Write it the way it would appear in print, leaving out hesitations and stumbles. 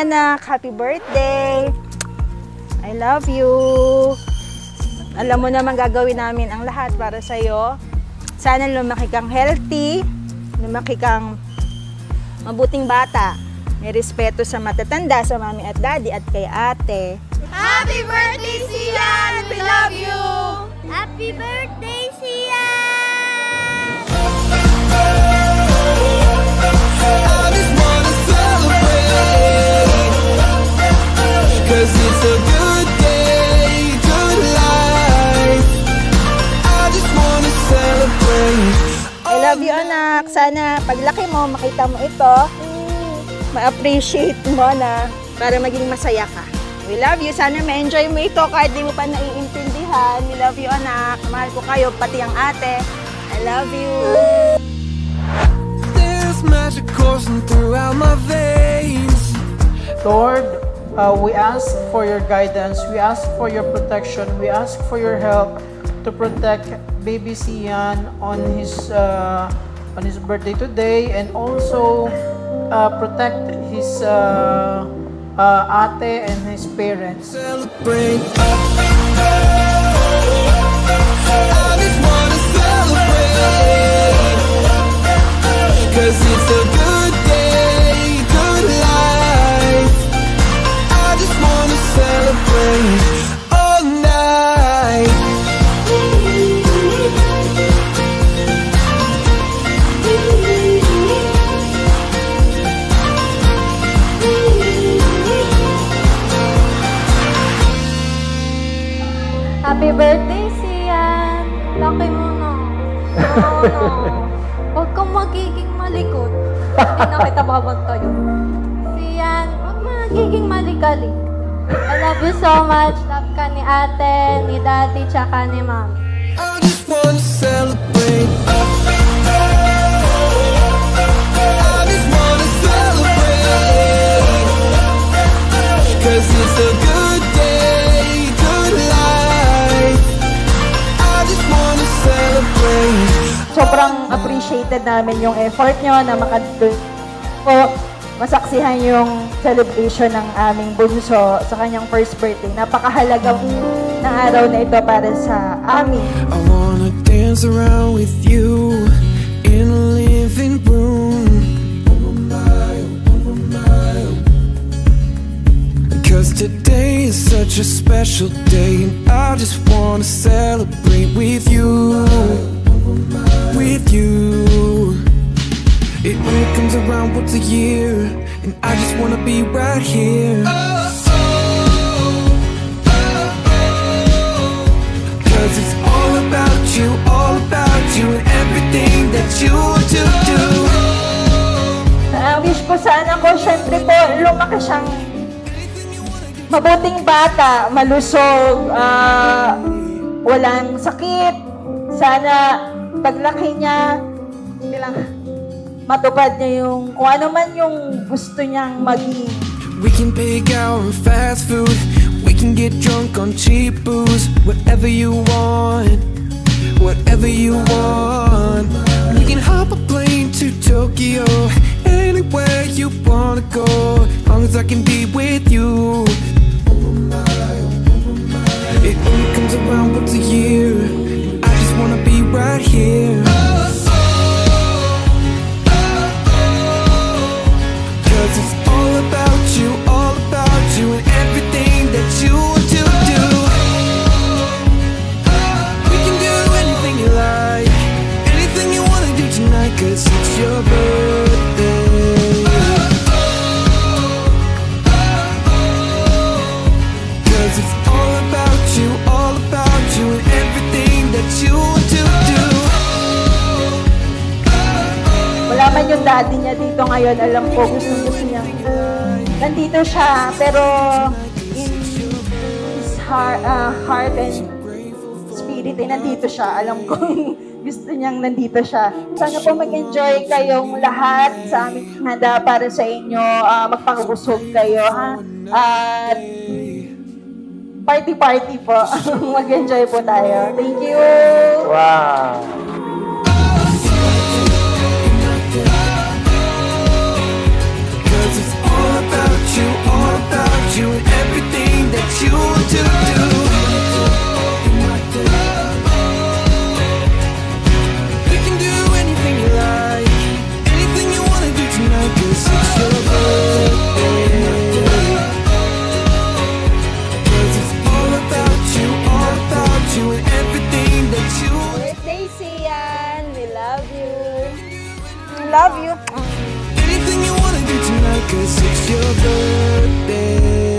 anak. Happy birthday. I love you. Alam mo naman gagawin namin ang lahat para sa'yo. Sana lumaki kang healthy, lumaki kang mabuting bata. May respeto sa matatanda, sa mami at daddy at kay ate. Happy birthday, Sian! We love you! Happy birthday, Sian! I just wanna celebrate, 'cause it's a good day, good life. I just wanna celebrate. I love you, anak. Sana paglaki mo, makita mo ito, ma-appreciate mo na para maging masaya ka. We love you. Sana ma-enjoy mo ito kahit di mo pa naiintindihan. We love you, anak. Mahal ko kayo, pati ang ate. I love you. There's magic coursing throughout my veins. Lord, we ask for your guidance, we ask for your protection, we ask for your help to protect baby Sian on his birthday today, and also protect his ate and his parents. Celebrate. I just wanna celebrate, 'cause it's a good day, good life. I just wanna celebrate all night. Happy birthday, Sian! Laki mo na. No. Huwag kang magiging malikot. Hindi na kita babantayan. Sian, huwag magiging malikalik. I love you so much. Love ka ni ate, ni daddy, tsaka ni mami. I just wanna celebrate. I just wanna celebrate, 'cause it's a good day, good life. I just wanna celebrate. Sobrang appreciated namin yung effort nyo na masaksihan yung celebration ng aming bunso sa kanyang first birthday. Napakahalagang ng araw na ito para sa amin. I wanna dance around with you in a living room. 'Cause today is such a special day, and I just wanna celebrate with you. With you. It only comes around once a year, and I just wanna be right here. 'Cause it's all about you and everything that you do. Wish ko sana ko, syempre po, lumaki siyang mabuting bata, malusog, walang sakit. Sana paglaki niya, matupad niya yung kung ano man yung gusto niyang maging. We can pick out on fast food, we can get drunk on cheap booze, whatever you want, whatever you want. We can hop a plane to Tokyo, anywhere you wanna go, as long as I can be with you. It only comes around once a year, and I just wanna be right here. 'Cause it's all about you and everything that you do. We can do anything you like, anything you wanna do tonight, 'cause it's your birthday. 'Cause it's all about you and everything that you do. Wala man yung daddy niya dito ngayon, alam ko gusto niya. Nandito siya, pero in his heart and spirit, nandito siya. Alam ko gusto niyang nandito siya. Sana po mag-enjoy kayong lahat sa aming handa para sa inyo. Magpakabusog kayo, ha? At party po. Mag-enjoy po tayo. Thank you! Wow! Cause it's all about you, all Anything you wanna do tonight, 'cause it's your birthday.